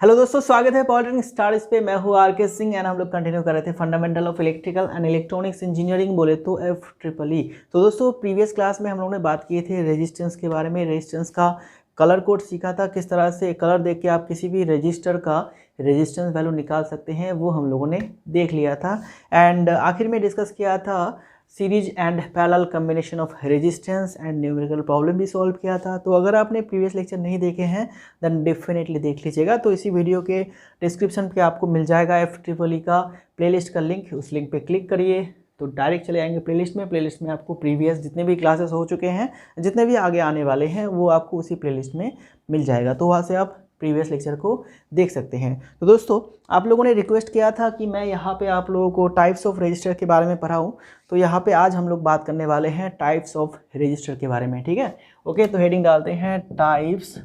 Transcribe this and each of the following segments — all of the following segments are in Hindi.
हेलो दोस्तों, स्वागत है पॉलिटेक्निक स्टार्स पे। मैं हूँ आर के सिंह एंड हम लोग कंटिन्यू कर रहे थे fundamental of electrical and electronics engineering, बोले तो FEEE। तो दोस्तों प्रीवियस क्लास में हम लोगों ने बात की थी रेजिस्टेंस के बारे में। रेजिस्टेंस का कलर कोड सीखा था, किस तरह से कलर देख के आप किसी भी रजिस्टर का रेजिस्टेंस वैल्यू निकाल सकते हैं, वो हम लोगों ने देख लिया था। एंड आखिर में डिस्कस किया था series and parallel combination of resistance and numerical problem भी सॉल्व किया था। तो अगर आपने प्रीवियस लेक्चर नहीं देखे हैं देन डेफिनेटली देख लीजिएगा। तो इसी वीडियो के डिस्क्रिप्शन पे आपको मिल जाएगा FEEE का प्लेलिस्ट का लिंक, उस लिंक पे क्लिक करिए तो डायरेक्ट चले आएंगे प्लेलिस्ट में। प्लेलिस्ट में आपको प्रीवियस जितने भी क्लासेस हो चुके हैं, जितने भी आगे आने वाले हैं, वो आपको उसी प्लेलिस्ट में मिल जाएगा। तो वहाँ से आप प्रीवियस लेक्चर को देख सकते हैं। तो दोस्तों आप लोगों ने रिक्वेस्ट किया था कि मैं यहाँ पे आप लोगों को टाइप्स ऑफ रजिस्टर के बारे में पढ़ाऊँ, तो यहाँ पे आज हम लोग बात करने वाले हैं टाइप्स ऑफ रजिस्टर के बारे में। ठीक है, ओके। तो हेडिंग डालते हैं types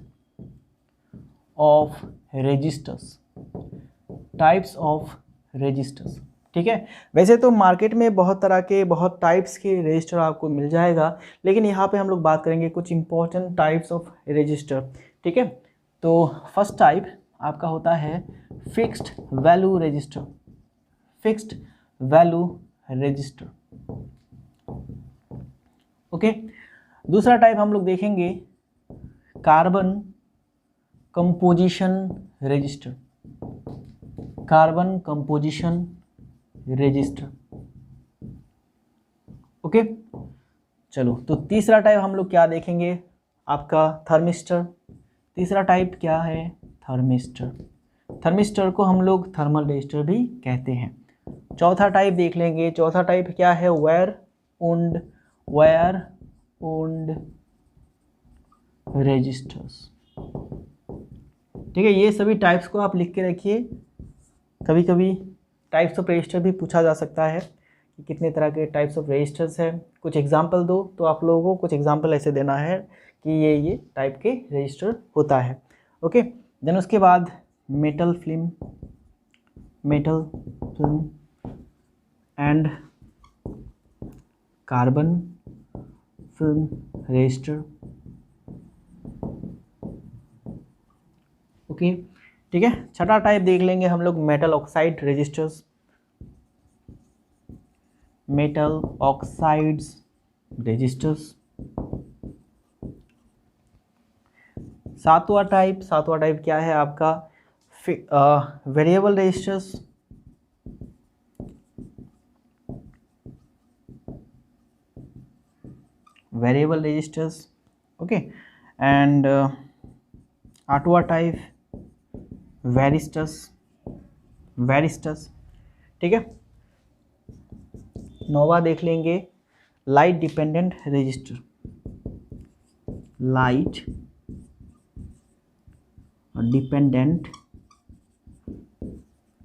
of registers, types of registers. ठीक है, वैसे तो मार्केट में बहुत तरह के बहुत टाइप्स के रजिस्टर आपको मिल जाएगा, लेकिन यहाँ पे हम लोग बात करेंगे कुछ इंपॉर्टेंट टाइप्स ऑफ रजिस्टर। ठीक है, तो फर्स्ट टाइप आपका होता है fixed value register, fixed value register. Okay, दूसरा टाइप हम लोग देखेंगे carbon composition register, carbon composition register. Okay, चलो तो तीसरा टाइप हम लोग क्या देखेंगे, आपका थर्मिस्टर। तीसरा टाइप क्या है, थर्मिस्टर। थर्मिस्टर को हम लोग थर्मल रजिस्टर भी कहते हैं। चौथा टाइप देख लेंगे, चौथा टाइप क्या है, वायर उंड रजिस्टर्स। ठीक है, ये सभी टाइप्स को आप लिख के रखिए। कभी कभी टाइप्स ऑफ रजिस्टर भी पूछा जा सकता है कि कितने तरह के टाइप्स ऑफ रजिस्टर्स हैं, कुछ एग्जांपल दो। तो आप लोगों को कुछ एग्जांपल ऐसे देना है कि ये टाइप के रजिस्टर होता है। ओके, देन उसके बाद metal film and carbon film register. Okay, ठीक है। छठा टाइप देख लेंगे हम लोग metal oxide registers, metal oxides registers. सातवां टाइप क्या है आपका, variable registers, variable registers. Okay, and आठवां टाइप वेरिस्टर्स। ठीक है, नौवां देख लेंगे light dependent register, light dependent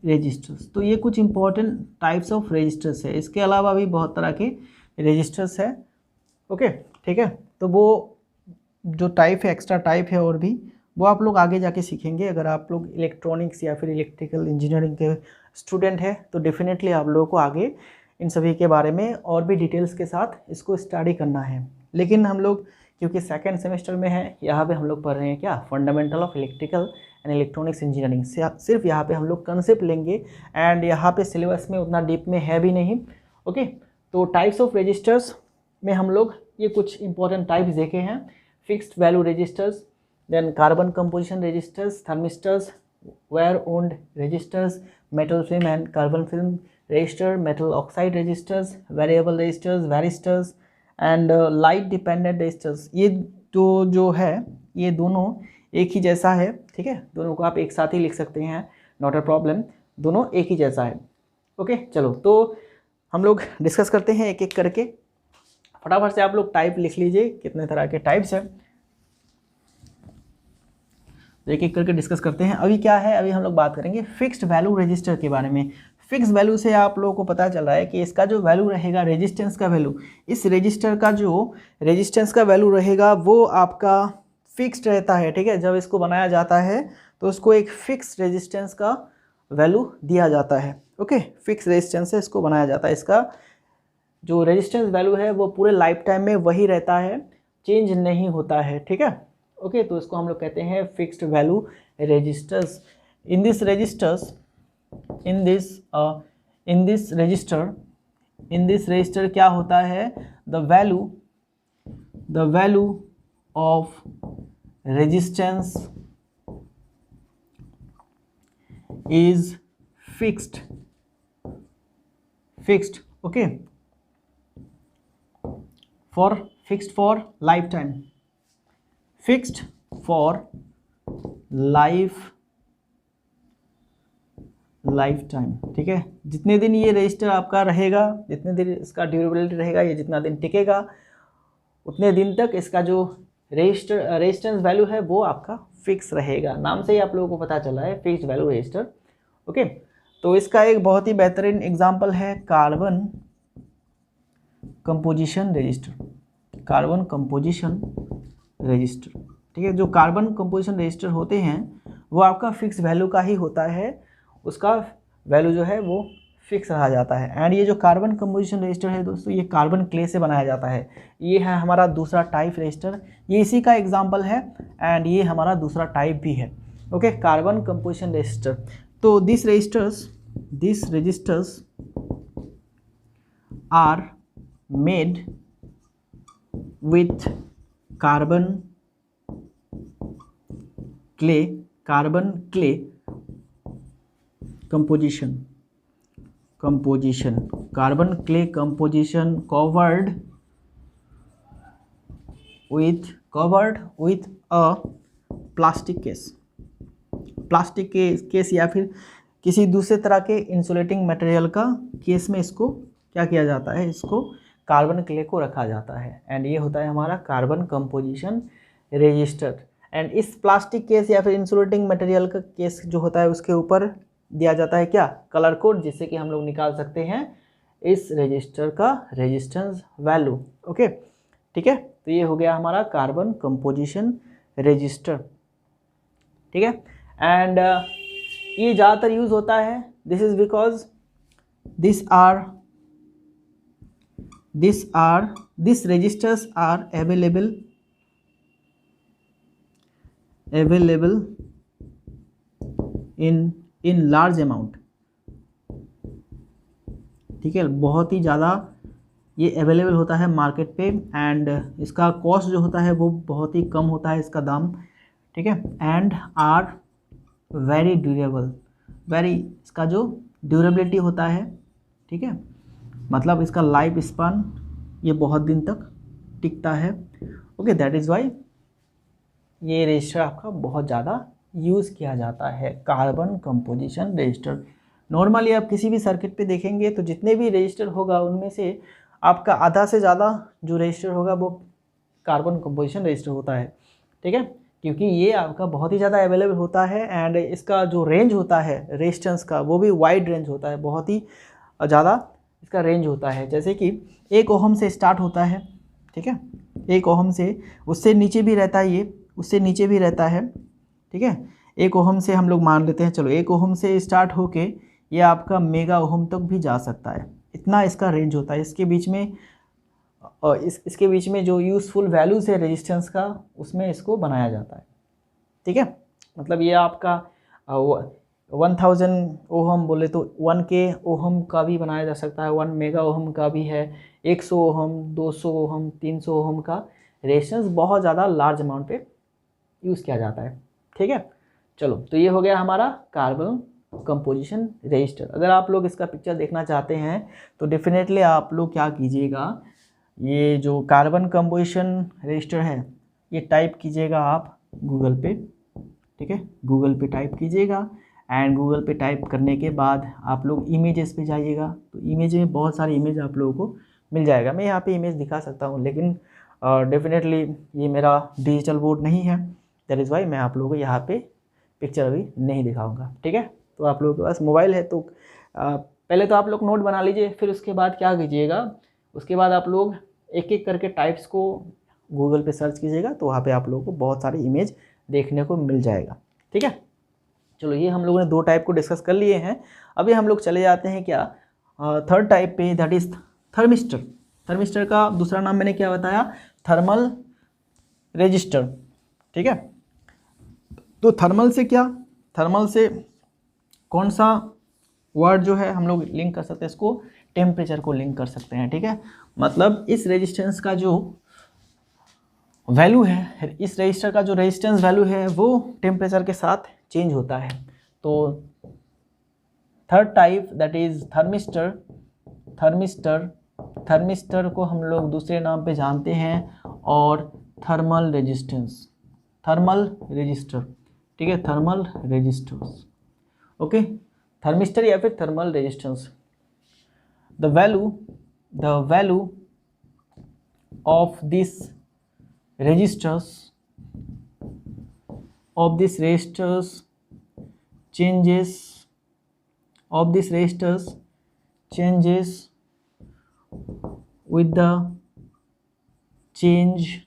registers. तो ये कुछ इंपॉर्टेंट टाइप्स ऑफ रजिस्टर्स है। इसके अलावा भी बहुत तरह के रजिस्टर्स है। ओके, ठीक है। तो वो जो टाइप है, एक्स्ट्रा टाइप है और भी, वो आप लोग आगे जाके सीखेंगे। अगर आप लोग इलेक्ट्रॉनिक्स या फिर इलेक्ट्रिकल इंजीनियरिंग के स्टूडेंट हैं तो डेफिनेटली आप लोगों को आगे इन सभी के बारे में और भी डिटेल्स के साथ इसको स्टडी करना है। लेकिन हम लोग क्योंकि सेकेंड सेमेस्टर में है, यहाँ पे हम लोग पढ़ रहे हैं क्या, fundamental of electrical and electronics engineering. सिर्फ यहाँ पे हम लोग कंसेप्ट लेंगे एंड यहाँ पे सिलेबस में उतना डीप में है भी नहीं। ओके, तो टाइप्स ऑफ रजिस्टर्स में हम लोग ये कुछ इंपॉर्टेंट टाइप्स देखे हैं, fixed value resistors, then carbon composition resistors, thermistors, wire wound resistors, metal film and carbon film resistor, metal oxide resistors, variable resistors, varistors and light dependent resistors. ये जो है ये दोनों एक ही जैसा है। ठीक है, दोनों को आप एक साथ ही लिख सकते हैं, नॉट अ प्रॉब्लम, दोनों एक ही जैसा है। ओके, चलो तो हम लोग डिस्कस करते हैं एक एक करके। फटाफट से आप लोग टाइप लिख लीजिए, कितने तरह के टाइप्स हैं, एक एक करके डिस्कस करते हैं। अभी क्या है, अभी हम लोग बात करेंगे फिक्स्ड वैल्यू रजिस्टर के बारे में। फिक्स वैल्यू से आप लोगों को पता चल रहा है कि इसका जो वैल्यू रहेगा, रेजिस्टेंस का वैल्यू, इस रजिस्टर का जो रेजिस्टेंस का वैल्यू रहेगा वो आपका फिक्स्ड रहता है। ठीक है, जब इसको बनाया जाता है तो उसको एक फिक्स रेजिस्टेंस का वैल्यू दिया जाता है। ओके, फिक्स रेजिस्टेंस से इसको बनाया जाता है। इसका जो रेजिस्टेंस वैल्यू है वो पूरे लाइफ टाइम में वही रहता है, चेंज नहीं होता है। ठीक है, ओके, तो इसको हम लोग कहते हैं fixed value resistors. In this registers, in this register क्या होता है, the value of resistance is fixed, okay, fixed for life time, fixed for life time, ठीक है। जितने दिन ये रजिस्टर आपका रहेगा, जितने दिन इसका ड्यूरेबिलिटी रहेगा, ये जितना दिन टिकेगा, उतने दिन तक इसका जो रेजिस्टेंस वैल्यू है वो आपका फिक्स रहेगा। नाम से ही आप लोगों को पता चला है, फिक्स्ड वैल्यू रजिस्टर, ओके। तो इसका एक बहुत ही बेहतरीन एग्जांपल है carbon composition register, carbon composition register, ठीक है। जो कार्बन कंपोजिशन रजिस्टर होते हैं वो आपका फिक्स वैल्यू का ही होता है, उसका वैल्यू जो है वो फिक्स रहा जाता है। एंड ये जो कार्बन कंपोजिशन रजिस्टर है दोस्तों, ये कार्बन क्ले से बनाया जाता है। ये है हमारा दूसरा टाइप रजिस्टर, ये इसी का एग्जांपल है एंड ये हमारा दूसरा टाइप भी है, ओके, कार्बन कंपोजिशन रजिस्टर। तो this registers are made with carbon clay composition, carbon clay composition covered with a plastic case या फिर किसी दूसरे तरह के इंसुलेटिंग मटेरियल का केस में इसको क्या किया जाता है, इसको कार्बन क्ले को रखा जाता है। एंड ये होता है हमारा कार्बन कंपोजिशन रजिस्टर। एंड इस प्लास्टिक केस या फिर इंसुलेटिंग मटेरियल का केस जो होता है उसके ऊपर दिया जाता है क्या, कलर कोड, जिससे कि हम लोग निकाल सकते हैं इस रजिस्टर का रेजिस्टेंस वैल्यू, ओके, ठीक है। तो ये हो गया हमारा कार्बन कंपोजिशन रजिस्टर, ठीक है। एंड ये ज़्यादातर यूज़ होता है, this is because this registers are available in large amount, ठीक है, बहुत ही ज़्यादा ये अवेलेबल होता है मार्केट पे। एंड इसका कॉस्ट जो होता है वो बहुत ही कम होता है, इसका दाम, ठीक है। एंड आर वेरी ड्यूरेबल, इसका जो ड्यूरेबिलिटी होता है, ठीक है, मतलब इसका लाइफ स्पान ये बहुत दिन तक टिकता है, ओके। दैट इज़ वाई ये रजिस्टर आपका बहुत ज़्यादा यूज़ किया जाता है, कार्बन कंपोजिशन रजिस्टर। नॉर्मली आप किसी भी सर्किट पे देखेंगे तो जितने भी रजिस्टर होगा उनमें से आपका आधा से ज़्यादा जो रजिस्टर होगा वो कार्बन कंपोजिशन रजिस्टर होता है, ठीक है, क्योंकि ये आपका बहुत ही ज़्यादा अवेलेबल होता है। एंड इसका जो रेंज होता है रेजिस्टेंस का वो भी वाइड रेंज होता है, बहुत ही ज़्यादा इसका रेंज होता है। जैसे कि 1 ओहम से स्टार्ट होता है, ठीक है, 1 ओहम से, उससे नीचे भी रहता है, ये उससे नीचे भी रहता है, ठीक है। 1 ओहम से हम लोग मान लेते हैं, चलो 1 ओहम से स्टार्ट होके ये आपका मेगा ओहम तक भी जा सकता है, इतना इसका रेंज होता है। इसके बीच में इसके बीच में जो यूज़फुल वैल्यूज़ है रेजिस्टेंस का उसमें इसको बनाया जाता है, ठीक है। मतलब ये आपका 1000 ओहम बोले तो 1K ओहम का भी बनाया जा सकता है, 1 मेगा ओहम का भी है, 100 ओहम, 200 ओहम, 300 ओहम का रेजिस्टेंस बहुत ज़्यादा लार्ज अमाउंट पे यूज़ किया जाता है, ठीक है। चलो, तो ये हो गया हमारा कार्बन कंपोजिशन रजिस्टर। अगर आप लोग इसका पिक्चर देखना चाहते हैं तो डेफिनेटली आप लोग क्या कीजिएगा, ये जो कार्बन कंपोजिशन रजिस्टर है ये टाइप कीजिएगा आप गूगल पे, ठीक है, गूगल पे टाइप कीजिएगा। एंड गूगल पे टाइप करने के बाद आप लोग इमेजेस पे जाइएगा, तो इमेज में बहुत सारी इमेज आप लोगों को मिल जाएगा। मैं यहाँ पे इमेज दिखा सकता हूँ, लेकिन डेफिनेटली ये मेरा डिजिटल बोर्ड नहीं है, दैट इज़ वाई मैं आप लोगों को यहाँ पे पिक्चर अभी नहीं दिखाऊंगा, ठीक है। तो आप लोगों के पास मोबाइल है तो पहले तो आप लोग नोट बना लीजिए, फिर उसके बाद क्या कीजिएगा, उसके बाद आप लोग एक एक करके टाइप्स को गूगल पे सर्च कीजिएगा, तो वहाँ पे आप लोगों को बहुत सारी इमेज देखने को मिल जाएगा, ठीक है। चलो, ये हम लोगों ने 2 टाइप को डिस्कस कर लिए हैं। अभी हम लोग चले जाते हैं क्या, 3rd टाइप पे, दैट इज़ थर्मिस्टर। थर्मिस्टर का दूसरा नाम मैंने क्या बताया, थर्मल रजिस्टर, ठीक है। तो थर्मल से क्या, थर्मल से कौन सा वर्ड जो है हम लोग लिंक कर सकते हैं इसको, टेम्परेचर को लिंक कर सकते हैं, ठीक है। मतलब इस रेजिस्टेंस का जो वैल्यू है, इस रजिस्टर का जो रेजिस्टेंस वैल्यू है वो टेम्परेचर के साथ चेंज होता है। तो third type that is thermistor. Thermistor को हम लोग दूसरे नाम पे जानते हैं और थर्मल रेजिस्टेंस, थर्मल रजिस्टर, ठीक है, थर्मल रेजिस्टेंस, ओके, थर्मिस्टर या फिर thermal resistance. The value of this resistors changes with the change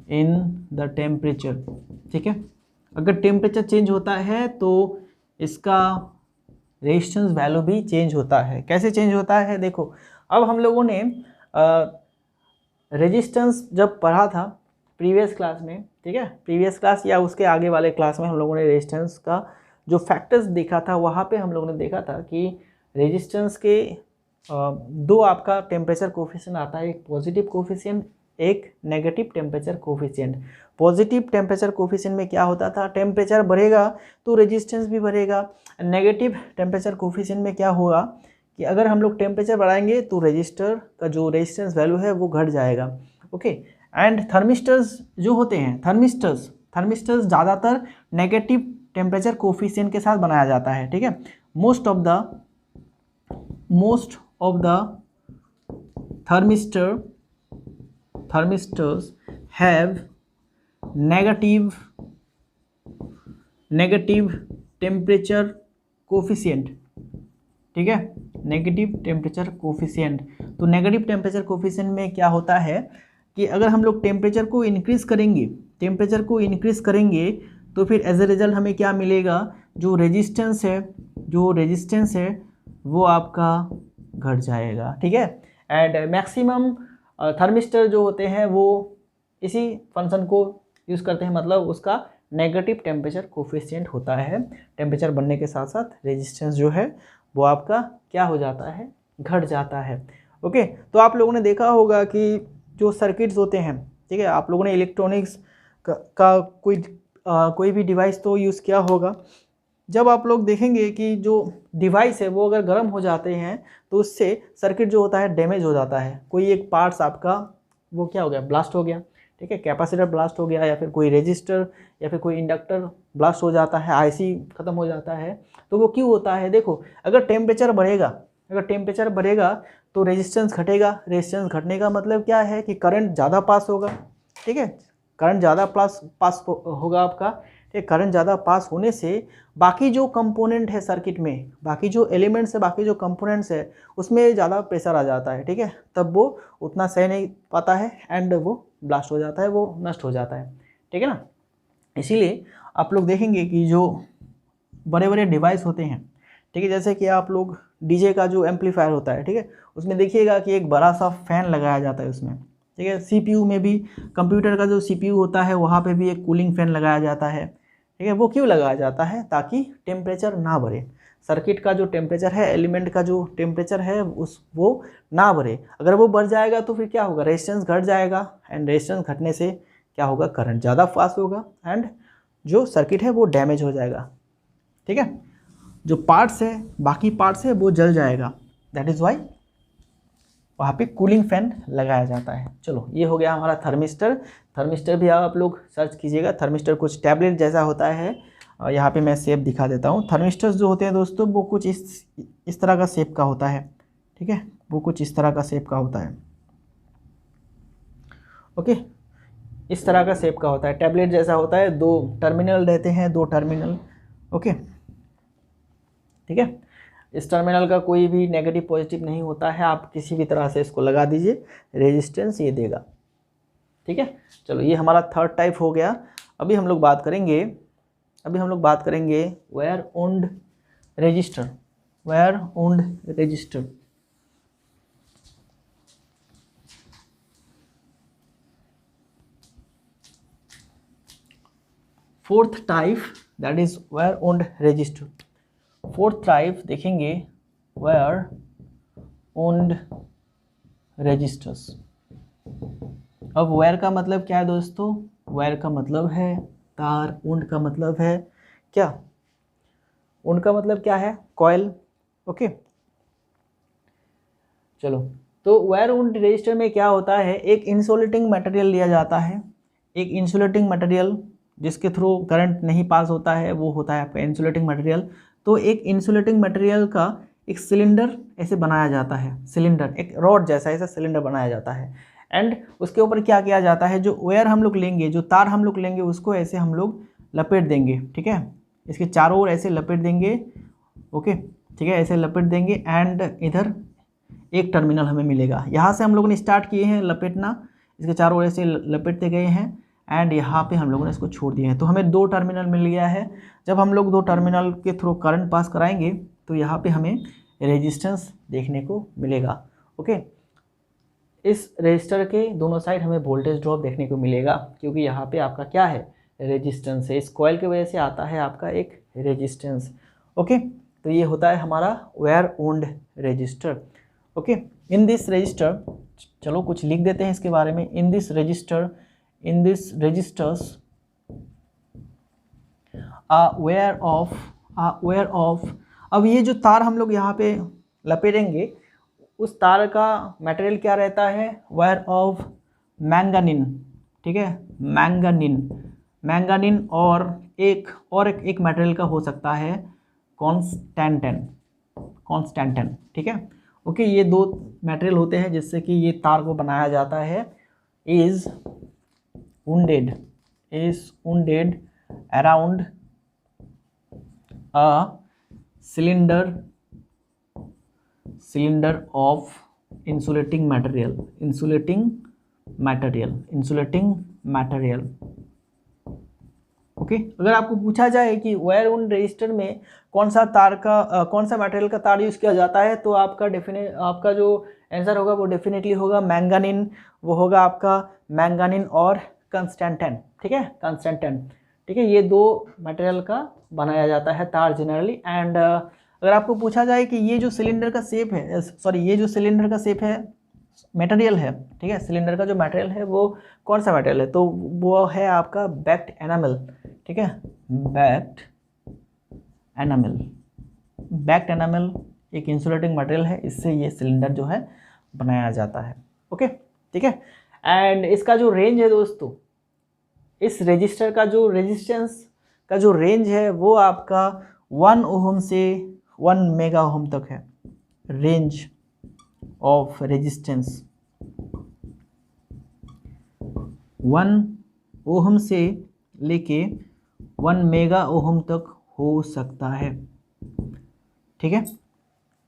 in the temperature, ठीक है। अगर टेम्परेचर चेंज होता है तो इसका रेजिस्टेंस वैल्यू भी चेंज होता है। कैसे चेंज होता है, देखो अब हम लोगों ने रेजिस्टेंस जब पढ़ा था प्रीवियस क्लास में, ठीक है, प्रीवियस क्लास या उसके आगे वाले क्लास में हम लोगों ने रेजिस्टेंस का जो फैक्टर्स देखा था, वहाँ पे हम लोगों ने देखा था कि रेजिस्टेंस के दो आपका टेम्परेचर कोफिशिएंट आता है, एक पॉजिटिव कोफिशिएंट, एक negative temperature coefficient. Positive temperature coefficient में क्या होता था, टेम्परेचर बढ़ेगा तो रेजिस्टेंस भी बढ़ेगा। नेगेटिव टेम्परेचर कोफिशिएंट में क्या होगा कि अगर हम लोग टेम्परेचर बढ़ाएंगे तो रजिस्टर का जो रेजिस्टेंस वैल्यू है वो घट जाएगा, ओके। एंड थर्मिस्टर्स जो होते हैं, थर्मिस्टर्स ज़्यादातर नेगेटिव टेम्परेचर कोफिशिएंट के साथ बनाया जाता है, ठीक है। Most of the thermistors have negative temperature coefficient, ठीक है, नेगेटिव टेम्परेचर कोफिशिएंट। तो नेगेटिव टेम्परेचर कोफिशिएंट में क्या होता है कि अगर हम लोग टेम्परेचर को इंक्रीज़ करेंगे तो फिर एज ए रिजल्ट हमें क्या मिलेगा, जो रेजिस्टेंस है वो आपका घट जाएगा, ठीक है। एंड मैक्सिमम थर्मिस्टर जो होते हैं वो इसी फंक्शन को यूज़ करते हैं, मतलब उसका नेगेटिव टेम्परेचर कोफिशिएंट होता है। टेम्परेचर बढ़ने के साथ साथ रेजिस्टेंस जो है वो आपका क्या हो जाता है, घट जाता है, ओके। तो आप लोगों ने देखा होगा कि जो सर्किट्स होते हैं, ठीक है, आप लोगों ने इलेक्ट्रॉनिक्स का कोई भी डिवाइस तो यूज़ किया होगा। जब आप लोग देखेंगे कि जो डिवाइस है वो अगर गर्म हो जाते हैं तो उससे सर्किट जो होता है डैमेज हो जाता है। कोई एक पार्ट्स आपका वो क्या हो गया, ब्लास्ट हो गया, ठीक है, कैपेसिटर ब्लास्ट हो गया या फिर कोई रेजिस्टर या फिर कोई इंडक्टर ब्लास्ट हो जाता है, आईसी ख़त्म हो जाता है। तो वो क्यों होता है, देखो अगर टेम्परेचर बढ़ेगा तो रेजिस्टेंस घटेगा। रेजिस्टेंस घटने का मतलब क्या है कि करंट ज़्यादा पास होगा, ठीक है, करंट ज़्यादा पास होगा आपका, ठीक, करंट ज़्यादा पास होने से बाकी जो कंपोनेंट है सर्किट में, बाकी जो एलिमेंट्स है, बाकी जो कंपोनेंट्स है उसमें ज़्यादा प्रेशर आ जाता है, ठीक है, तब वो उतना सह नहीं पाता है एंड वो ब्लास्ट हो जाता है, वो नष्ट हो जाता है, ठीक है ना। इसीलिए आप लोग देखेंगे कि जो बड़े बड़े डिवाइस होते हैं, ठीक है, जैसे कि आप लोग डीजे का जो एम्पलीफायर होता है, ठीक है, उसमें देखिएगा कि एक बड़ा सा फैन लगाया जाता है उसमें, ठीक है। सीपीयू में भी, कंप्यूटर का जो सीपीयू होता है वहाँ पे भी एक कूलिंग फैन लगाया जाता है, ठीक है। वो क्यों लगाया जाता है, ताकि टेम्परेचर ना बढ़े, सर्किट का जो टेम्परेचर है, एलिमेंट का जो टेम्परेचर है वो ना बढ़े। अगर वो बढ़ जाएगा तो फिर क्या होगा, रेजिस्टेंस घट जाएगा एंड रेजिस्टेंस घटने से क्या होगा, करंट ज़्यादा फास्ट होगा एंड जो सर्किट है वो डैमेज हो जाएगा, ठीक है। जो पार्ट्स है, बाकी पार्ट्स है वो जल जाएगा, दैट इज़ वाई वहाँ पे कूलिंग फैन लगाया जाता है। चलो ये हो गया हमारा थर्मिस्टर भी आप लोग सर्च कीजिएगा। थर्मिस्टर कुछ टैबलेट जैसा होता है, यहाँ पे मैं शेप दिखा देता हूँ। थर्मिस्टर्स जो होते हैं दोस्तों वो कुछ इस तरह का शेप का होता है, ठीक है, वो कुछ इस तरह का शेप का होता है, ओके, इस तरह का शेप का होता है, टैबलेट जैसा होता है, 2 टर्मिनल रहते हैं, 2 टर्मिनल, ओके, ठीक है। इस टर्मिनल का कोई भी नेगेटिव पॉजिटिव नहीं होता है, आप किसी भी तरह से इसको लगा दीजिए, रेजिस्टेंस ये देगा, ठीक है। चलो ये हमारा थर्ड टाइप हो गया। अभी हम लोग बात करेंगे wire owned register. Fourth type that is wire owned register. Fourth type देखेंगे वायर वुंड रेजिस्टर्स। अब वायर का मतलब क्या है दोस्तों? वायर का मतलब है तार, वुंड का मतलब है क्या? वुंड का मतलब क्या है? कॉइल। ओके, चलो, तो वायर वुंड रेजिस्टर में क्या होता है, एक इंसुलेटिंग मटेरियल लिया जाता है, एक इंसुलेटिंग मटेरियल जिसके थ्रू करंट नहीं पास होता है, वो होता है आपका इंसुलेटिंग मटेरियल। तो एक इंसुलेटिंग मटेरियल का एक सिलेंडर ऐसे बनाया जाता है, सिलेंडर एक रॉड जैसा ऐसा सिलेंडर बनाया जाता है, एंड उसके ऊपर क्या किया जाता है, जो वायर हम लोग लेंगे, जो तार हम लोग लेंगे, उसको ऐसे हम लोग लपेट देंगे, ठीक है, इसके चारों ओर ऐसे लपेट देंगे। ओके, ठीक है, ऐसे लपेट देंगे एंड इधर एक टर्मिनल हमें मिलेगा। यहाँ से हम लोगों ने स्टार्ट किए हैं लपेटना, इसके चारों ओर से लपेटते गए हैं एंड यहाँ पे हम लोगों ने इसको छोड़ दिए हैं, तो हमें 2 टर्मिनल मिल गया है। जब हम लोग 2 टर्मिनल के थ्रू करंट पास कराएंगे तो यहाँ पे हमें रेजिस्टेंस देखने को मिलेगा। ओके, इस रेजिस्टर के दोनों साइड हमें वोल्टेज ड्रॉप देखने को मिलेगा, क्योंकि यहाँ पे आपका क्या है, रेजिस्टेंस है, इस कॉइल की वजह से आता है आपका एक रेजिस्टेंस। ओके, तो ये होता है हमारा wire wound resistor. Okay, in this register, चलो कुछ लिख देते हैं इसके बारे में। In this registers wire of, अब ये जो तार हम लोग यहाँ पे लपेटेंगे, उस तार का मटेरियल क्या रहता है, वायर ऑफ मैंगानिन, ठीक है, मैंगानिन और एक मटेरियल का हो सकता है कॉन्स्टेंटन, ठीक है। ओके, ये 2 मटेरियल होते हैं जिससे कि ये तार को बनाया जाता है। Is wounded around a cylinder of insulating material। Okay, अगर आपको पूछा जाए कि वायर वुंड रेजिस्टर में कौन सा मटेरियल का तार यूज़ किया जाता है, तो आपका जो आंसर होगा वो डेफिनेटली होगा मैंगानिन, वो होगा आपका मैंगानिन और कंस्टेंटन, ठीक है, ठीक है, ये 2 मटेरियल का बनाया जाता है तार जनरली। एंड अगर आपको पूछा जाए कि ये जो सिलेंडर का शेप है, मटेरियल है, ठीक है, सिलेंडर का जो मटेरियल है वो कौन सा मटेरियल है, तो वो है आपका बैक्ड एनामल, ठीक है, बैक्ड एनामल एक इंसुलेटिंग मटेरियल है, इससे ये सिलेंडर जो है बनाया जाता है। ओके, ठीक है, एंड इसका जो रेंज है दोस्तों, इस रेजिस्टर का जो रेजिस्टेंस का जो रेंज है वो आपका 1 ओम से 1 मेगा ओम तक है, रेंज ऑफ रेजिस्टेंस 1 ओम से लेके 1 मेगा ओम तक हो सकता है, ठीक है।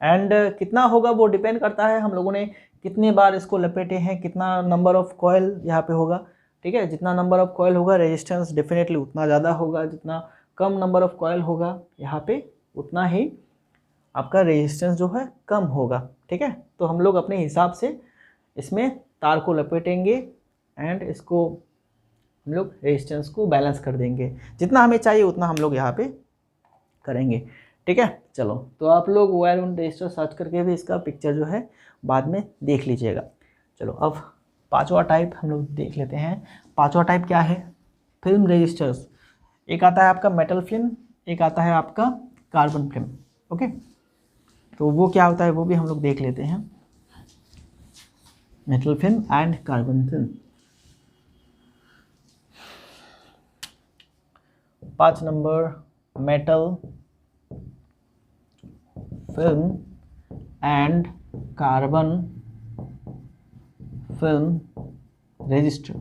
एंड कितना होगा वो डिपेंड करता है हम लोगों ने कितने बार इसको लपेटे हैं, कितना नंबर ऑफ कॉयल यहाँ पे होगा, ठीक है, जितना नंबर ऑफ कॉयल होगा रेजिस्टेंस डेफिनेटली उतना ज़्यादा होगा, जितना कम नंबर ऑफ कॉयल होगा यहाँ पे उतना ही आपका रेजिस्टेंस जो है कम होगा, ठीक है। तो हम लोग अपने हिसाब से इसमें तार को लपेटेंगे एंड इसको हम लोग रेजिस्टेंस को बैलेंस कर देंगे, जितना हमें चाहिए उतना हम लोग यहाँ पे करेंगे, ठीक है। चलो, तो आप लोग वायर वुंड रेजिस्टर सर्च करके भी इसका पिक्चर जो है बाद में देख लीजिएगा। चलो, अब 5वां टाइप हम लोग देख लेते हैं। 5वां टाइप क्या है, फिल्म रेजिस्टर्स। एक आता है आपका मेटल फिल्म, एक आता है आपका कार्बन फिल्म। ओके, तो वो क्या होता है वो भी हम लोग देख लेते हैं, metal film and carbon film. 5 नंबर, metal film and carbon film resistor.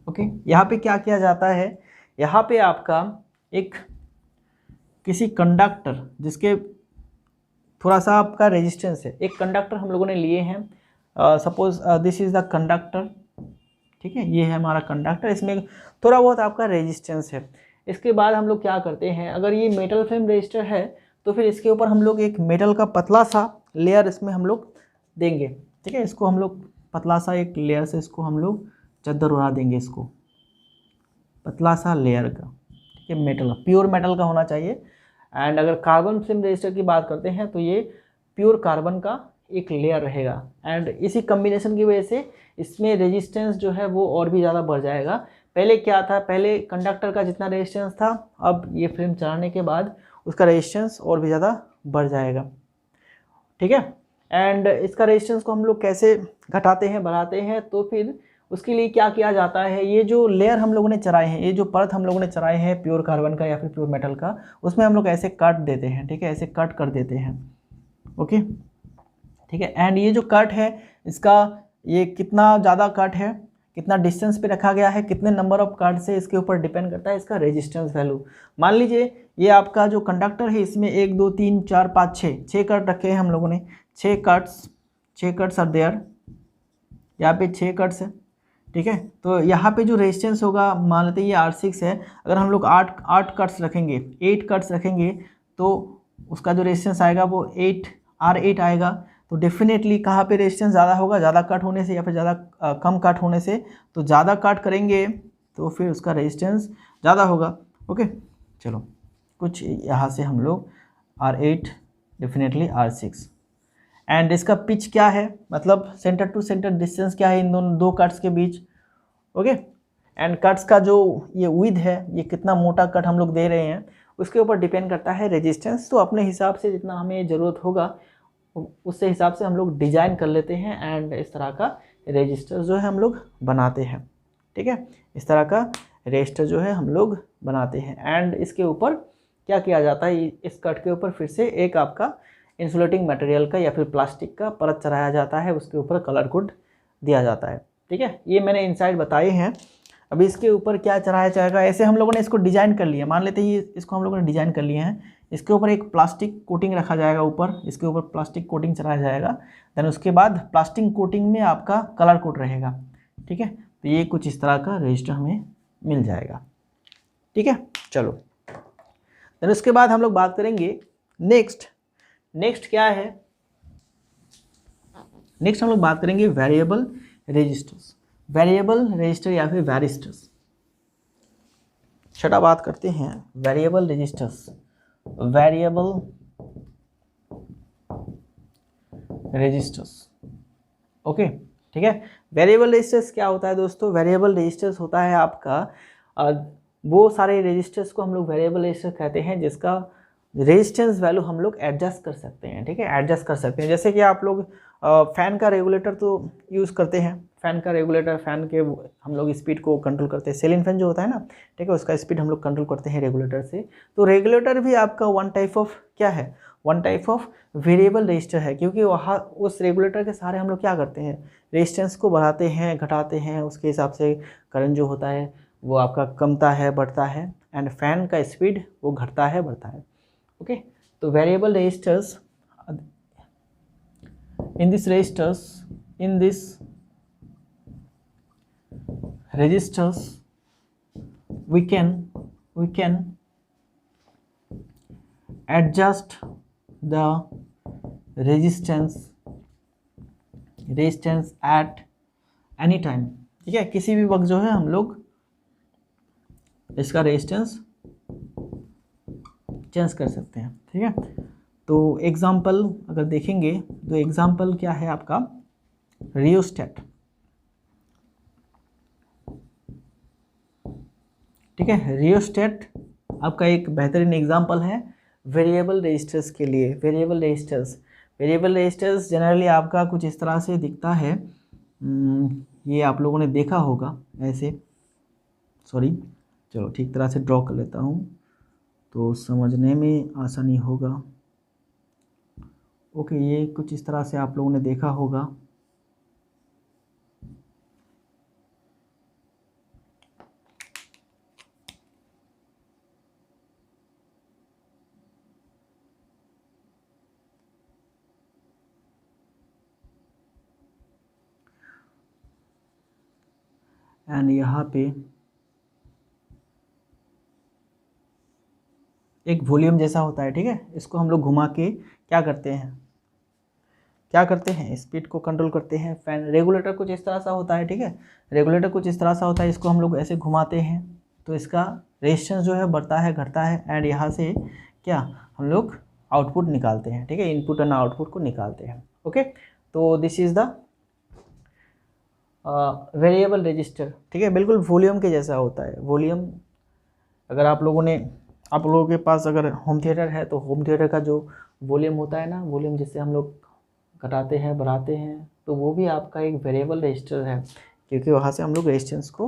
Okay, यहाँ पे क्या किया जाता है, यहाँ पे आपका एक किसी कंडक्टर जिसके थोड़ा सा आपका रेजिस्टेंस है, एक कंडक्टर हम लोगों ने लिए हैं, suppose this is the conductor, ठीक है, ये है हमारा कंडक्टर, इसमें थोड़ा बहुत आपका रेजिस्टेंस है। इसके बाद हम लोग क्या करते हैं, अगर ये मेटल फिल्म रेजिस्टर है तो फिर इसके ऊपर हम लोग एक मेटल का पतला सा लेयर इसमें हम लोग देंगे, ठीक है, इसको हम लोग पतला सा एक लेयर से इसको हम लोग चद्दर उड़ा देंगे, इसको पतला सा लेयर का, ठीक ये मेटल, प्योर मेटल का होना चाहिए। एंड अगर कार्बन फिल्म रजिस्टर की बात करते हैं तो ये प्योर कार्बन का एक लेयर रहेगा। एंड इसी कम्बिनेशन की वजह से इसमें रेजिस्टेंस जो है वो और भी ज़्यादा बढ़ जाएगा। पहले क्या था, पहले कंडक्टर का जितना रेजिस्टेंस था, अब ये फिल्म चढ़ाने के बाद उसका रेजिस्टेंस और भी ज़्यादा बढ़ जाएगा। ठीक है। एंड इसका रेजिस्टेंस को हम लोग कैसे घटाते हैं, बढ़ाते हैं, तो फिर उसके लिए क्या किया जाता है, ये जो लेयर हम लोगों ने चढ़ाए हैं, ये जो परत हम लोगों ने चढ़ाए हैं प्योर कार्बन का या फिर प्योर मेटल का, उसमें हम लोग ऐसे कट देते हैं। ठीक है, ऐसे कट कर देते हैं। ओके, ठीक है। एंड ये जो कट है इसका ये कितना ज़्यादा कट है, कितना डिस्टेंस पे रखा गया है, कितने नंबर ऑफ कट से इसके ऊपर डिपेंड करता है इसका रेजिस्टेंस वैल्यू। मान लीजिए ये आपका जो कंडक्टर है इसमें 1 2 3 4 5 6 कट रखे हैं हम लोगों ने, 6 कट्स आर देयर, यहाँ पे 6 कट्स है। ठीक है, तो यहाँ पे जो रेजिस्टेंस होगा, मान लेते हैं ये R6 है, अगर हम लोग 8 कट्स रखेंगे, 8 कट्स रखेंगे तो उसका जो रेजिस्टेंस आएगा वो R8 आएगा। तो डेफिनेटली कहाँ पे रेजिस्टेंस ज़्यादा होगा, ज़्यादा कट होने से या फिर ज़्यादा कम कट होने से। तो ज़्यादा कट करेंगे तो फिर उसका रेजिस्टेंस ज़्यादा होगा। ओके, चलो कुछ यहाँ से हम लोग R8 डेफिनेटली R6। एंड इसका पिच क्या है, मतलब सेंटर टू सेंटर डिस्टेंस क्या है इन दोनों 2 कट्स के बीच। ओके, एंड कट्स का जो ये विड्थ है, ये कितना मोटा कट हम लोग दे रहे हैं, उसके ऊपर डिपेंड करता है रेजिस्टेंस। तो अपने हिसाब से जितना हमें ज़रूरत होगा उससे हिसाब से हम लोग डिजाइन कर लेते हैं एंड इस तरह का रजिस्टर जो है हम लोग बनाते हैं। ठीक है, इस तरह का रजिस्टर जो है हम लोग बनाते हैं। एंड इसके ऊपर क्या किया जाता है, इस कट के ऊपर फिर से एक आपका इंसुलेटिंग मटेरियल का या फिर प्लास्टिक का परत चढ़ाया जाता है, उसके ऊपर कलर कोड दिया जाता है। ठीक है, ये मैंने इनसाइड बताए हैं। अभी इसके ऊपर क्या चढ़ाया जाएगा, ऐसे हम लोगों ने इसको डिज़ाइन कर लिया, मान लेते हैं इसको हम लोगों ने डिज़ाइन कर लिए हैं। इसके ऊपर एक प्लास्टिक कोटिंग रखा जाएगा, ऊपर इसके ऊपर प्लास्टिक कोटिंग चढ़ाया जाएगा। देन उसके बाद प्लास्टिक कोटिंग में आपका कलर कोड रहेगा। ठीक है, तो ये कुछ इस तरह का रजिस्टर हमें मिल जाएगा। ठीक है, चलो देन उसके बाद हम लोग बात करेंगे नेक्स्ट क्या है, नेक्स्ट हम लोग बात करेंगे वेरिएबल रजिस्टर्स, वेरिएबल रजिस्टर या फिर वैरिस्टर्स। छठा बात करते हैं variable registers, variable registers. Okay, ठीक है। वेरिएबल रजिस्टर्स क्या होता है दोस्तों, वेरिएबल रजिस्टर्स होता है आपका वो सारे रजिस्टर्स को हम लोग वेरिएबल रजिस्टर कहते हैं जिसका रेजिस्टेंस वैल्यू हम लोग एडजस्ट कर सकते हैं। ठीक है, एडजस्ट कर सकते हैं। जैसे कि आप लोग फ़ैन का रेगुलेटर तो यूज़ करते हैं, फ़ैन का रेगुलेटर, फ़ैन के हम लोग स्पीड को कंट्रोल करते हैं, सीलिंग फैन जो होता है ना, ठीक है, उसका स्पीड हम लोग कंट्रोल करते हैं रेगुलेटर से। तो रेगुलेटर भी आपका वन टाइप ऑफ क्या है, one type of variable resistor है, क्योंकि वहाँ उस रेगुलेटर के सहारे हम लोग क्या करते हैं, रेजिस्टेंस को बढ़ाते हैं घटाते हैं, उसके हिसाब से करंट जो होता है वो आपका कमता है बढ़ता है, एंड फैन का स्पीड वो घटता है बढ़ता है। ओके, तो variable resistors, in this registers we can adjust the resistance at any time। ठीक है, किसी भी वक्त जो है हम लोग इसका रेजिस्टेंस चेंज कर सकते हैं। ठीक है, तो एग्जाम्पल अगर देखेंगे तो एग्जाम्पल क्या है आपका, रियोस्टेट। ठीक है, रियोस्टेट आपका एक बेहतरीन एग्जाम्पल है वेरिएबल रजिस्टर्स के लिए। वेरिएबल रजिस्टर्स जनरली आपका कुछ इस तरह से दिखता है, ये आप लोगों ने देखा होगा ऐसे, सॉरी चलो ठीक तरह से ड्रॉ कर लेता हूँ तो समझने में आसानी होगा। ओके, ये कुछ इस तरह से आप लोगों ने देखा होगा। एंड यहाँ पे एक वॉल्यूम जैसा होता है। ठीक है, इसको हम लोग घुमा के क्या करते हैं, स्पीड को कंट्रोल करते हैं। फैन रेगुलेटर कुछ इस तरह सा होता है। ठीक है, रेगुलेटर कुछ इस तरह सा होता है, इसको हम लोग ऐसे घुमाते हैं तो इसका रेजिस्टेंस जो है बढ़ता है घटता है, एंड यहाँ से क्या हम लोग आउटपुट निकालते हैं, ठीक है, इनपुट एंड आउटपुट को निकालते हैं। ओके, तो this is the variable resistor, ठीक है, बिल्कुल वॉल्यूम के जैसा होता है। वॉल्यूम अगर आप लोगों के पास अगर होम थिएटर है तो होम थिएटर का जो वॉल्यूम होता है ना, वॉल्यूम जिससे हम लोग घटाते हैं बढ़ाते हैं, तो वो भी आपका एक वेरिएबल रजिस्टर है, क्योंकि वहाँ से हम लोग रेजिस्टेंस को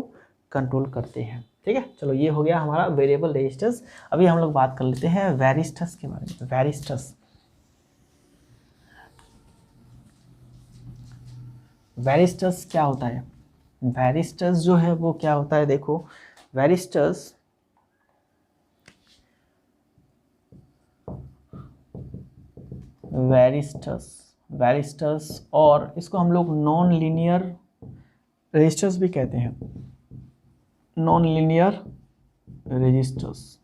कंट्रोल करते हैं। ठीक है, चलो ये हो गया हमारा वेरिएबल रेजिस्टेंस। अभी हम लोग बात कर लेते हैं वैरिस्टर्स के बारे में। वैरिस्टर्स क्या होता है? वैरिस्टर्स जो है वो क्या होता है, देखो वैरिस्टर्स और इसको हम लोग नॉन लीनियर रजिस्टर्स भी कहते हैं, नॉन लीनियर रजिस्टर्स।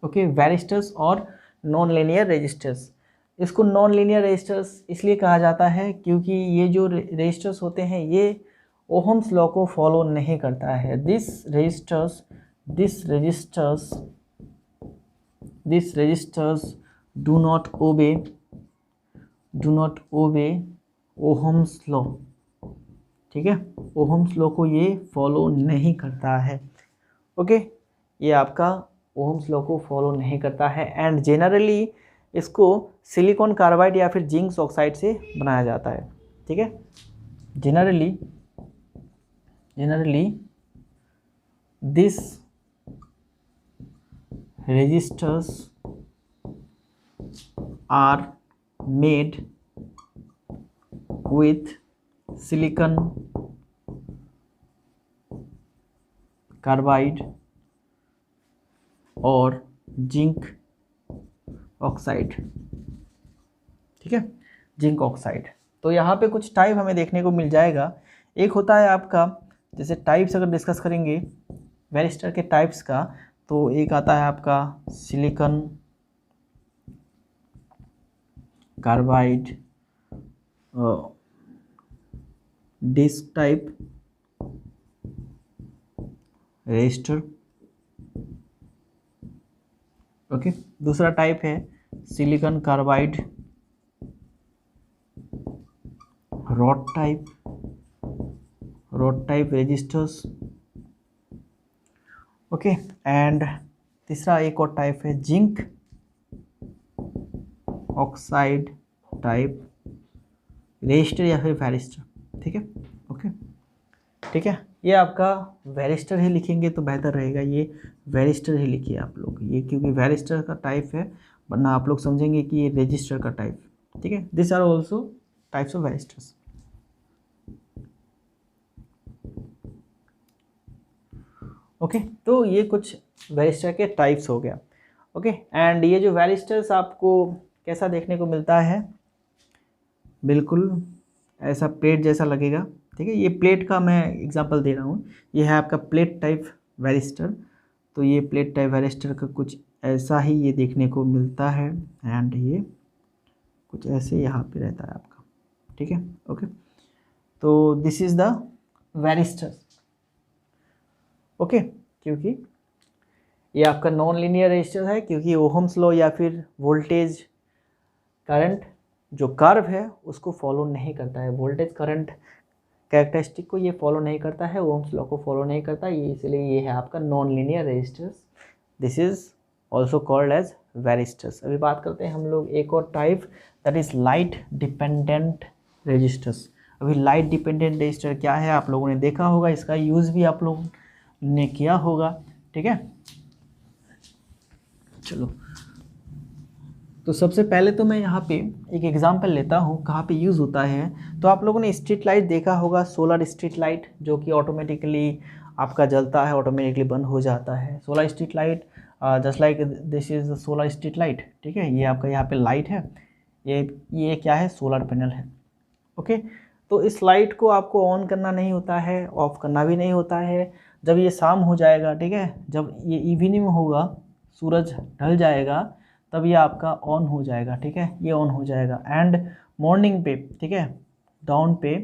ओके, वैरिस्टर्स और नॉन लीनियर रजिस्टर्स। इसको नॉन लीनियर रजिस्टर्स इसलिए कहा जाता है क्योंकि ये जो रजिस्टर्स होते हैं ये ओहम्स लॉ को फॉलो नहीं करता है। This resistors do not obey Ohm's law, ठीक है, ओहम्स लॉ को ये फॉलो नहीं करता है। ओके, ये आपका ओहम्स लॉ को फॉलो नहीं करता है, एंड जेनरली इसको सिलिकॉन कार्बाइड या फिर जिंक ऑक्साइड से बनाया जाता है। ठीक है, generally this resistors are made with silicon carbide और जिंक ऑक्साइड। ठीक है, जिंक ऑक्साइड। तो यहाँ पे कुछ टाइप हमें देखने को मिल जाएगा। एक होता है आपका, जैसे टाइप्स अगर डिस्कस करेंगे वैरिस्टर के टाइप्स का, तो एक आता है आपका silicon carbide disc type resistor. Okay, दूसरा टाइप है silicon carbide rod type resistors. Okay, and तीसरा एक और टाइप है जिंक ऑक्साइड टाइप रजिस्टर या फिर वैरिस्टर। ठीक है, ओके, ठीक है, ये आपका वैरिस्टर ही लिखेंगे तो बेहतर रहेगा, ये वैरिस्टर ही लिखिए आप लोग, ये क्योंकि वैरिस्टर का टाइप है, वरना आप लोग समझेंगे कि ये रजिस्टर का टाइप। ठीक है, this are also types of varistors. Okay, तो ये कुछ वैरिस्टर के टाइप्स हो गया। ओके, एंड ये जो वैरिस्टर्स आपको कैसा देखने को मिलता है, बिल्कुल ऐसा प्लेट जैसा लगेगा। ठीक है, ये प्लेट का मैं एग्जांपल दे रहा हूँ, ये है आपका प्लेट टाइप वैरिस्टर। तो ये प्लेट टाइप वैरिस्टर का कुछ ऐसा ही ये देखने को मिलता है, एंड ये कुछ ऐसे यहाँ पे रहता है आपका। ठीक है, ओके, तो this is the varistor. Okay, क्योंकि ये आपका नॉन लीनियर रजिस्टर है, क्योंकि ओहम्स लॉ या फिर वोल्टेज करंट जो कर्व है उसको फॉलो नहीं करता है, वोल्टेज करंट कैरेक्टरिस्टिक को ये फॉलो नहीं करता है, ओहम्स लॉ को फॉलो नहीं करता, ये इसलिए ये है आपका non linear resistors. This is also called as varistors. अभी बात करते हैं हम लोग एक और type, that is light dependent resistors. अभी लाइट डिपेंडेंट रजिस्टर क्या है आप लोगों ने देखा होगा, इसका यूज़ भी आप लोगों ने किया होगा। ठीक है, चलो, तो सबसे पहले तो मैं यहाँ पे एक एग्जांपल लेता हूँ कहाँ पे यूज़ होता है। तो आप लोगों ने स्ट्रीट लाइट देखा होगा, सोलर स्ट्रीट लाइट, जो कि ऑटोमेटिकली आपका जलता है, ऑटोमेटिकली बंद हो जाता है। Solar street light just like this is solar street light. ठीक है, ये आपका यहाँ पे लाइट है, ये क्या है, सोलर पैनल है। ओके, तो इस लाइट को आपको ऑन करना नहीं होता है, ऑफ करना भी नहीं होता है। जब ये शाम हो जाएगा, ठीक है, जब ये इवनिंग होगा, सूरज ढल जाएगा, तब ये आपका ऑन हो जाएगा। ठीक है, ये ऑन हो जाएगा। एंड मॉर्निंग पे, ठीक है, डाउन पे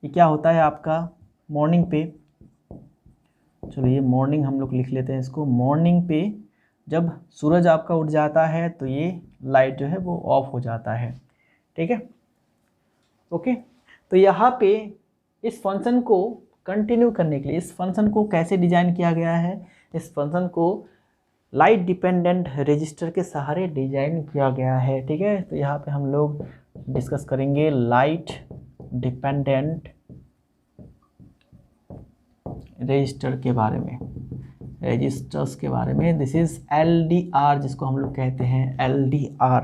ये क्या होता है आपका, मॉर्निंग पे चलो ये मॉर्निंग हम लोग लिख लेते हैं इसको। मॉर्निंग पे जब सूरज आपका उठ जाता है तो ये लाइट जो है वो ऑफ हो जाता है, ठीक है। ओके, तो यहाँ पे इस फंक्शन को कंटिन्यू करने के लिए इस फंक्शन को कैसे डिजाइन किया गया है, इस फंक्शन को लाइट डिपेंडेंट रजिस्टर के सहारे डिजाइन किया गया है, ठीक है। तो यहाँ पे हम लोग डिस्कस करेंगे लाइट डिपेंडेंट रजिस्टर के बारे में, रजिस्टर्स के बारे में। दिस इज LDR जिसको हम लोग कहते हैं LDR,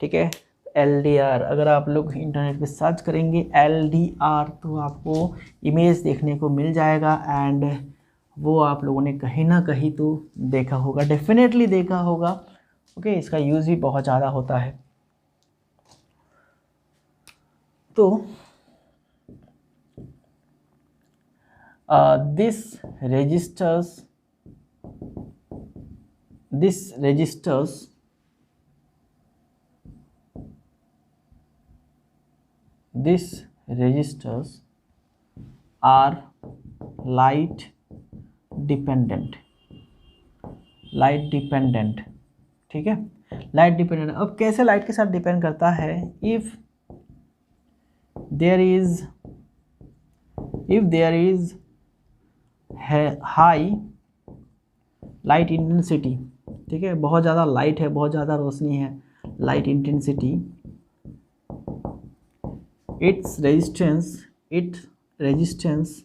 ठीक है। LDR अगर आप लोग इंटरनेट पे सर्च करेंगे LDR तो आपको इमेज देखने को मिल जाएगा, एंड वो आप लोगों ने कहीं ना कहीं तो देखा होगा, डेफिनेटली देखा होगा। ओके, इसका यूज़ भी बहुत ज़्यादा होता है। तो this registers are light dependent, ठीक है। लाइट डिपेंडेंट, अब कैसे लाइट के साथ डिपेंड करता है, if there is high light intensity, ठीक है, बहुत ज़्यादा लाइट है, बहुत ज़्यादा रोशनी है, light intensity, its resistance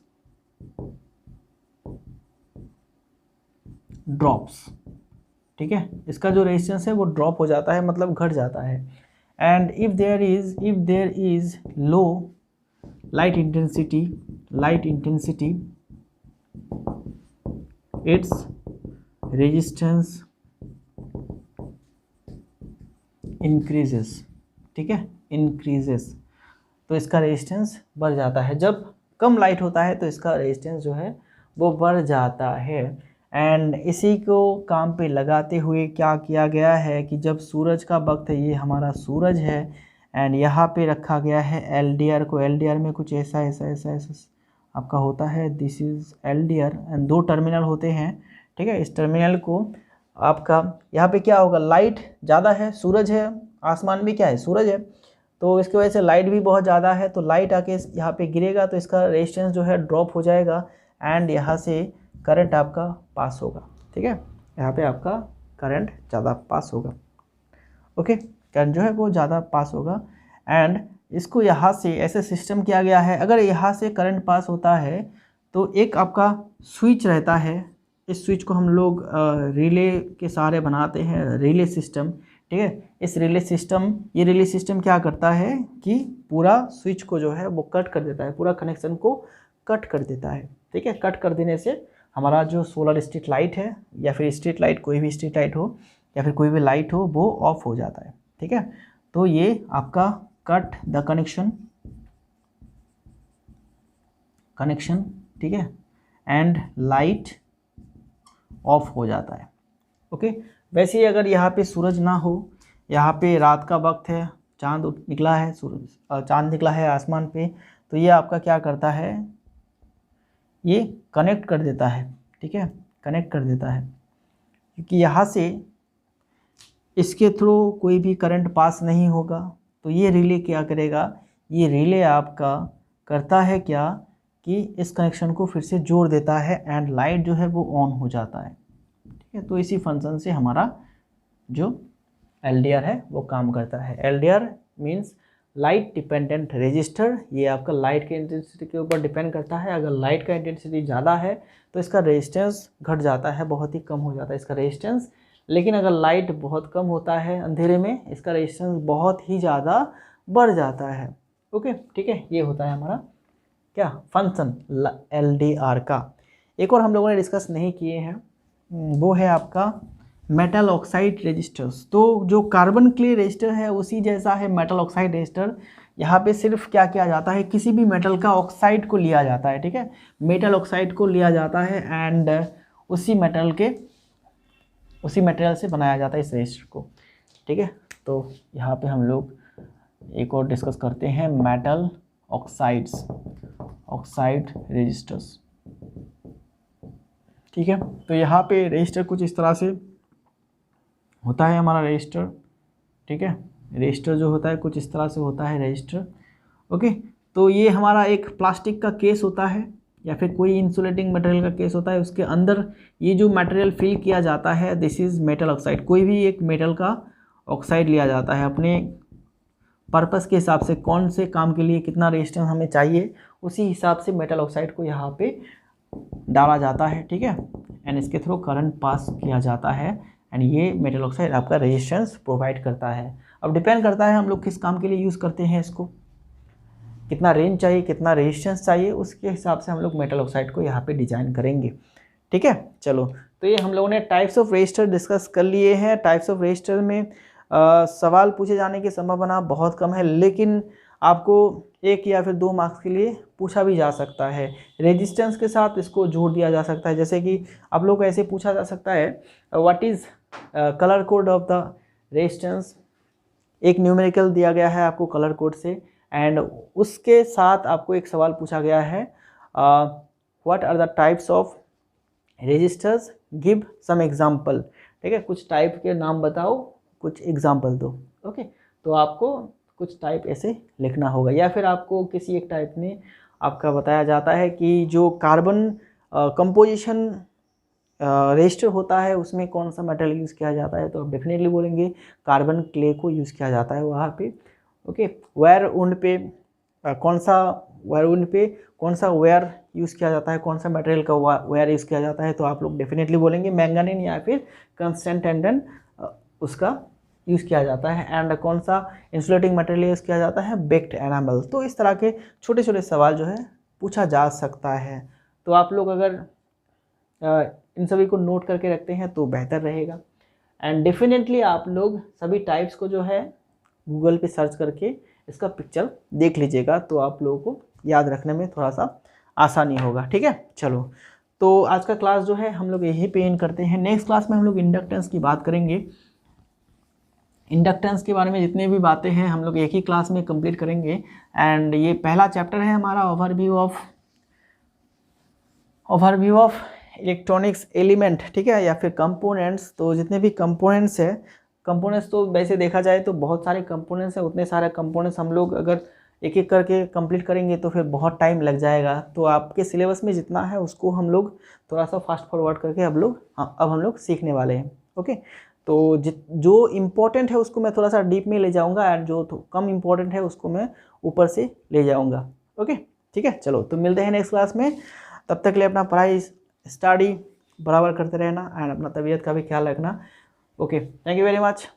drops, ठीक है, इसका जो रेजिस्टेंस है वो ड्रॉप हो जाता है, मतलब घट जाता है। And if there is low light intensity its resistance increases, ठीक है, इंक्रीजेस, तो इसका रेजिस्टेंस बढ़ जाता है। जब कम लाइट होता है तो इसका रेजिस्टेंस जो है वो बढ़ जाता है। एंड इसी को काम पे लगाते हुए क्या किया गया है कि जब सूरज का वक्त है, ये हमारा सूरज है, एंड यहाँ पे रखा गया है LDR को। LDR में कुछ ऐसा आपका होता है, this is LDR, and 2 terminal होते हैं, ठीक है। इस टर्मिनल को आपका यहाँ पे क्या होगा, लाइट ज़्यादा है, सूरज है, आसमान भी क्या है, सूरज है, तो इसकी वजह से लाइट भी बहुत ज़्यादा है, तो लाइट आके यहाँ पे गिरेगा तो इसका रेजिस्टेंस जो है ड्रॉप हो जाएगा, एंड यहाँ से करंट आपका पास होगा, ठीक है। यहाँ पे आपका करंट ज़्यादा पास होगा, ओके, करंट जो है वो ज़्यादा पास होगा। एंड इसको यहाँ से ऐसे सिस्टम किया गया है, अगर यहाँ से करंट पास होता है तो एक आपका स्विच रहता है, इस स्विच को हम लोग रिले के सहारे बनाते हैं, रिले सिस्टम, ठीक है। इस रिले सिस्टम क्या करता है कि पूरा स्विच को जो है वो कट कर देता है, पूरा कनेक्शन को कट कर देता है, ठीक है। कट कर देने से हमारा जो सोलर स्ट्रीट लाइट है, या फिर स्ट्रीट लाइट, कोई भी स्ट्रीट लाइट हो या फिर कोई भी लाइट हो, वो ऑफ हो जाता है, ठीक है। तो ये आपका कट द कनेक्शन, ठीक है, एंड लाइट ऑफ हो जाता है, ओके। वैसे ही अगर यहाँ पे सूरज ना हो, यहाँ पे रात का वक्त है, चांद निकला है, चांद निकला है आसमान पे, तो ये आपका क्या करता है, ये कनेक्ट कर देता है, ठीक है, कनेक्ट कर देता है, क्योंकि यहाँ से इसके थ्रू कोई भी करंट पास नहीं होगा, तो ये रिले क्या करेगा, ये रिले आपका करता है क्या कि इस कनेक्शन को फिर से जोड़ देता है, एंड लाइट जो है वो ऑन हो जाता है, ठीक है। तो इसी फंक्शन से हमारा जो LDR है वो काम करता है। LDR means light dependent register, ये आपका लाइट के इंटेंसिटी के ऊपर डिपेंड करता है। अगर लाइट का इंटेंसिटी ज़्यादा है तो इसका रेजिस्टेंस घट जाता है, बहुत ही कम हो जाता है इसका रेजिस्टेंस, लेकिन अगर लाइट बहुत कम होता है अंधेरे में, इसका रेजिस्टेंस बहुत ही ज़्यादा बढ़ जाता है, ओके, ठीक है। ये होता है हमारा क्या फंक्शन LDR का। एक और हम लोगों ने डिस्कस नहीं किए हैं, वो है आपका मेटल ऑक्साइड रजिस्टर्स। तो जो कार्बन क्ले रजिस्टर है उसी जैसा है मेटल ऑक्साइड रजिस्टर। यहाँ पे सिर्फ क्या किया जाता है, किसी भी मेटल का ऑक्साइड को लिया जाता है, ठीक है, मेटल ऑक्साइड को लिया जाता है, एंड उसी मटेरियल से बनाया जाता है इस रजिस्टर को, ठीक है। तो यहाँ पे हम लोग एक और डिस्कस करते हैं मेटल ऑक्साइड रजिस्टर्स। ठीक है। तो यहाँ पे रजिस्टर कुछ इस तरह से होता है हमारा रजिस्टर, ठीक है। रजिस्टर जो होता है कुछ इस तरह से होता है रजिस्टर, ओके। तो ये हमारा एक प्लास्टिक का केस होता है या फिर कोई इंसुलेटिंग मटेरियल का केस होता है, उसके अंदर ये जो मटेरियल फिल किया जाता है दिस इज़ मेटल ऑक्साइड। कोई भी एक मेटल का ऑक्साइड लिया जाता है अपने पर्पस के हिसाब से, कौन से काम के लिए कितना रेजिस्टेंस हमें चाहिए उसी हिसाब से मेटल ऑक्साइड को यहाँ पे डाला जाता है, ठीक है। एंड इसके थ्रू करंट पास किया जाता है एंड ये मेटल ऑक्साइड आपका रेजिस्टेंस प्रोवाइड करता है। अब डिपेंड करता है हम लोग किस काम के लिए यूज़ करते हैं इसको, कितना रेंज चाहिए, कितना रेजिस्टेंस चाहिए, उसके हिसाब से हम लोग मेटल ऑक्साइड को यहाँ पे डिजाइन करेंगे, ठीक है। चलो, तो ये हम लोगों ने टाइप्स ऑफ रेजिस्टर डिस्कस कर लिए हैं। टाइप्स ऑफ रेजिस्टर में सवाल पूछे जाने की संभावना बहुत कम है, लेकिन आपको 1 या फिर 2 मार्क्स के लिए पूछा भी जा सकता है। रेजिस्टेंस के साथ इसको जोड़ दिया जा सकता है, जैसे कि आप लोग को ऐसे पूछा जा सकता है what is colour code of the resistance. एक न्यूमेरिकल दिया गया है आपको कलर कोड से एंड उसके साथ आपको एक सवाल पूछा गया है what are the types of resistors, give some example, ठीक है। कुछ टाइप के नाम बताओ, कुछ एग्जाम्पल दो, ओके। तो आपको कुछ टाइप ऐसे लिखना होगा, या फिर आपको किसी एक टाइप में आपका बताया जाता है कि जो कार्बन कंपोजिशन रेजिस्टर होता है उसमें कौन सा मेटल यूज़ किया जाता है, तो आप डेफिनेटली बोलेंगे कार्बन क्ले को यूज़ किया जाता है वहाँ पे, ओके। वायर वुंड पे कौन सा वायर यूज़ किया जाता है, कौन सा मटेरियल का वायर यूज़ किया जाता है, तो आप लोग डेफिनेटली बोलेंगे मैंगानीन या फिर कंस्टेंट टेंडन उसका यूज़ किया जाता है। एंड कौन सा इंसुलेटिंग मटेरियल यूज़ किया जाता है, बेक्ड एनामल। तो इस तरह के छोटे छोटे सवाल जो है पूछा जा सकता है। तो आप लोग अगर इन सभी को नोट करके रखते हैं तो बेहतर रहेगा। एंड डेफिनेटली आप लोग सभी टाइप्स को जो है गूगल पे सर्च करके इसका पिक्चर देख लीजिएगा, तो आप लोगों को याद रखने में थोड़ा सा आसानी होगा, ठीक है। चलो, तो आज का क्लास जो है हम लोग यहीं पे एंड करते हैं। नेक्स्ट क्लास में हम लोग इंडक्टेंस की बात करेंगे। इंडक्टेंस के बारे में जितने भी बातें हैं हम लोग एक ही क्लास में कंप्लीट करेंगे। एंड ये पहला चैप्टर है हमारा ओवरव्यू ऑफ इलेक्ट्रॉनिक्स एलिमेंट, ठीक है, या फिर कंपोनेंट्स। तो जितने भी कंपोनेंट्स है, कंपोनेंट्स तो वैसे देखा जाए तो बहुत सारे कंपोनेंट्स हैं, उतने सारे कंपोनेंट्स हम लोग अगर एक एक करके कंप्लीट करेंगे तो फिर बहुत टाइम लग जाएगा। तो आपके सिलेबस में जितना है उसको हम लोग थोड़ा सा फास्ट फॉरवर्ड करके अब हम लोग सीखने वाले हैं, ओके। तो जो इम्पोर्टेंट है उसको मैं थोड़ा सा डीप में ले जाऊंगा एंड जो कम इम्पोर्टेंट है उसको मैं ऊपर से ले जाऊंगा, ओके, ठीक है। चलो, तो मिलते हैं नेक्स्ट क्लास में। तब तक के लिए अपना पढ़ाई स्टडी बराबर करते रहना एंड अपना तबीयत का भी ख्याल रखना, okay. Thank you very much.